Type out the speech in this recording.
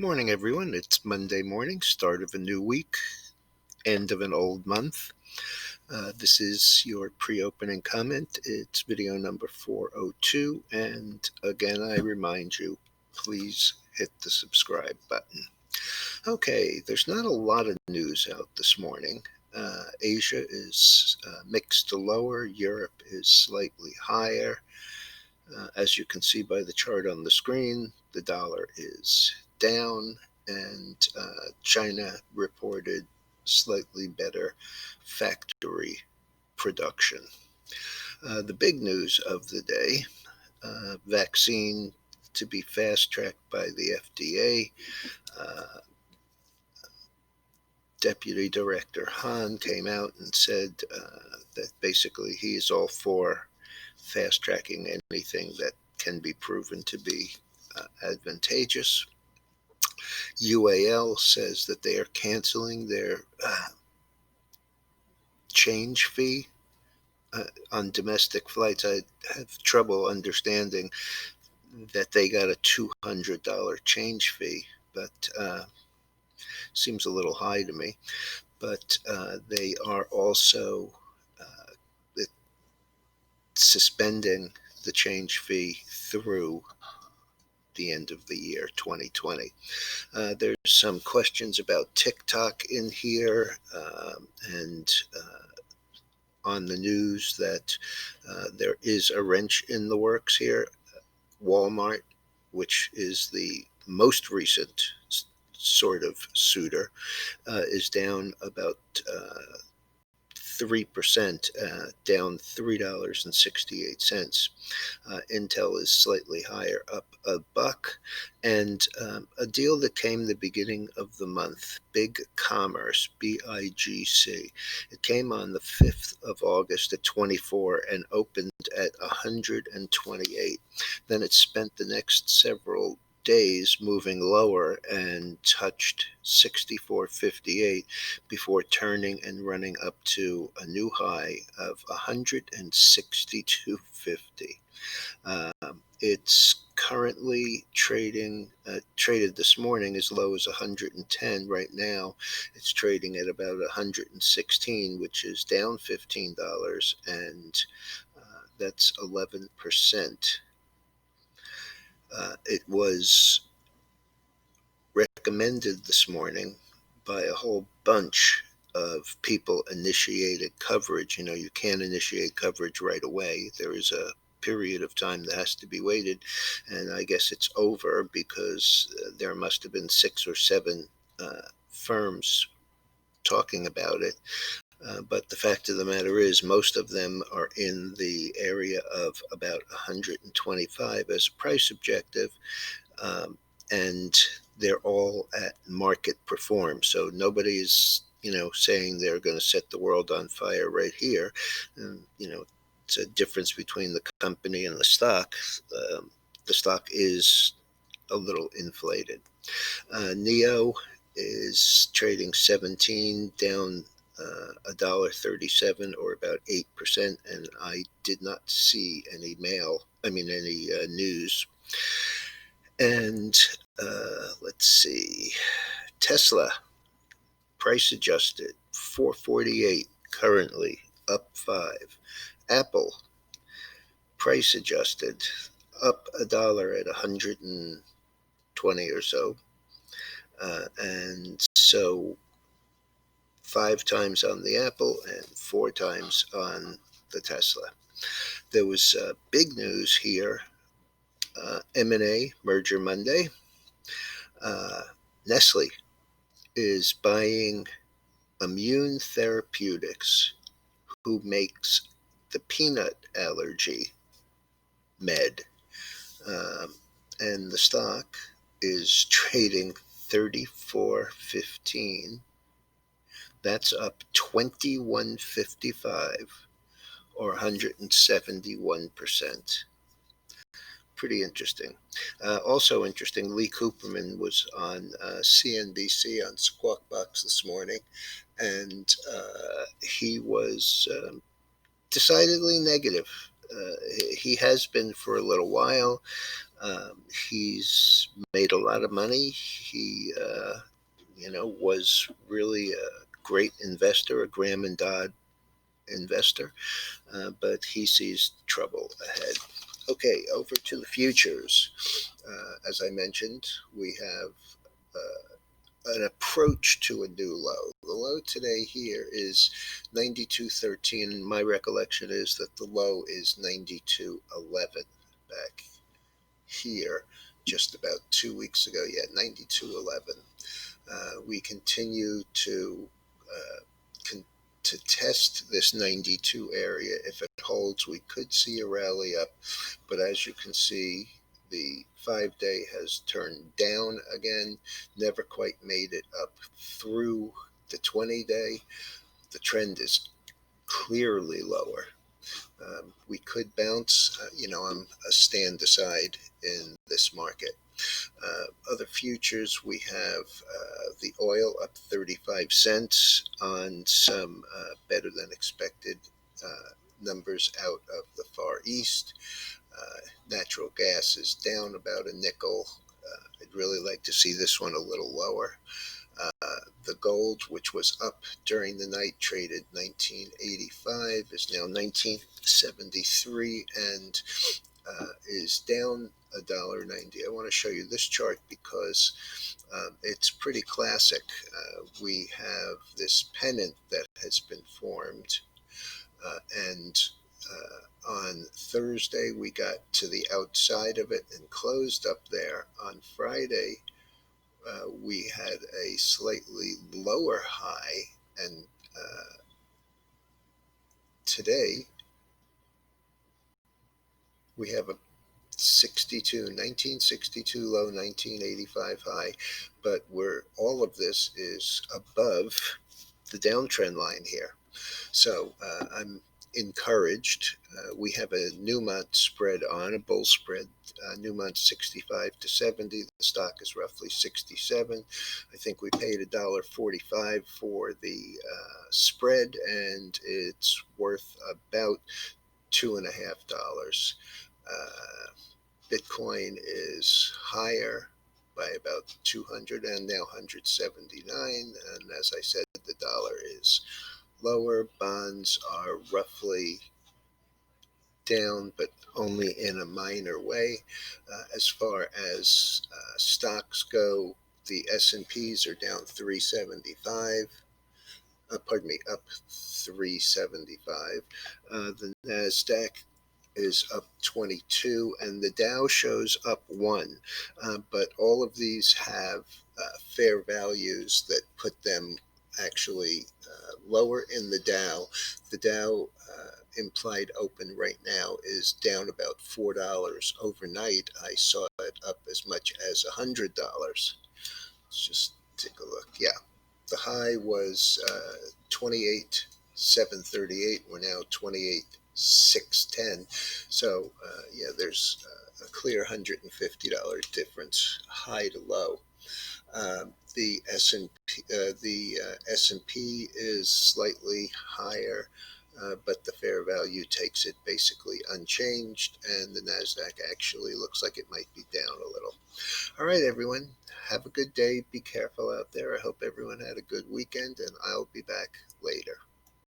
Morning, everyone. It's Monday morning, start of a new week, end of an old month. This is your pre-opening comment. It's video number 402. And again, I remind you, please hit the subscribe button. Okay, there's not a lot of news out this morning. Asia is mixed to lower. Europe is slightly higher. As you can see by the chart on the screen, the dollar is down, and China reported slightly better factory production. The big news of the day, vaccine to be fast-tracked by the FDA. Deputy Director Han came out and said that basically he is all for fast-tracking anything that can be proven to be advantageous. UAL says that they are canceling their change fee on domestic flights. I have trouble understanding that they got a $200 change fee, but seems a little high to me. But they are also suspending the change fee through the end of the year 2020. There's some questions about TikTok in here, and on the news that there is a wrench in the works here. Walmart, which is the most recent sort of suitor, is down about 3%, down $3.68. Intel is slightly higher, up $1. And a deal that came the beginning of the month, Big Commerce, BIGC. It came on the 5th of August at 24 and opened at 128. Then it spent the next several days moving lower and touched 64.58 before turning and running up to a new high of 162.50. It's currently traded this morning as low as 110. Right now it's trading at about 116, which is down $15, and that's 11%. It was recommended this morning by a whole bunch of people initiated coverage. You can't initiate coverage right away. There is a period of time that has to be waited, and I guess it's over because there must have been 6 or 7 firms talking about it. But the fact of the matter is, most of them are in the area of about 125 as a price objective, and they're all at market perform. So nobody's, saying they're going to set the world on fire right here. It's a difference between the company and the stock. The stock is a little inflated. NEO is trading 17, down $1.37, or about 8%, and I did not see any news. And let's see, Tesla, price adjusted, 448 currently, up 5. Apple, price adjusted, up $1 at 120 or so. And so 5 times on the Apple and 4 times on the Tesla. There was big news here. M&A, Merger Monday. Nestle is buying Immune Therapeutics, who makes the peanut allergy med. And the stock is trading 34.15. That's up 21.55, or 171%. Pretty interesting. Also interesting, Lee Cooperman was on CNBC on Squawk Box this morning, and he was decidedly negative. He has been for a little while. He's made a lot of money. He, was really a great investor, a Graham and Dodd investor, but he sees trouble ahead. Okay, over to the futures. As I mentioned, we have an approach to a new low. The low today here is 92.13. My recollection is that the low is 92.11 back here just about 2 weeks ago. Yeah, 92.11. We continue to to test this 92 area. If it holds, we could see a rally up, but as you can see, the 5-day has turned down again, never quite made it up through the 20-day. The trend is clearly lower. We could bounce. I'm a stand aside in this market. Other futures, we have the oil up 35 cents on some better than expected numbers out of the Far East. Natural gas is down about a nickel. I'd really like to see this one a little lower. The gold, which was up during the night, traded 1985, is now 1973 and is down $1.90. I want to show you this chart because it's pretty classic. We have this pennant that has been formed, and on Thursday we got to the outside of it and closed up there. On Friday, we had a slightly lower high, and today we have a 1962 low, 1985 high, but all of this is above the downtrend line here. So I'm encouraged. We have a Newmont spread on, a bull spread. Newmont 65 to 70. The stock is roughly 67. I think we paid $1.45 for the spread, and it's worth about $2.50. Bitcoin is higher by about 200 and now 179. And as I said, the dollar is lower. Bonds are roughly down, but only in a minor way. As far as stocks go, the S&Ps are down 375. Up 375. The NASDAQ is up 22, and the Dow shows up 1. But all of these have fair values that put them actually lower in the Dow. The Dow implied open right now is down about $4 overnight. I saw it up as much as $100. Let's just take a look. Yeah, the high was 28,738. We're now 28,610. So there's a clear $150 difference, high to low. The S&P is slightly higher, but the fair value takes it basically unchanged, and the NASDAQ actually looks like it might be down a little. All right, everyone, have a good day. Be careful out there. I hope everyone had a good weekend, and I'll be back later.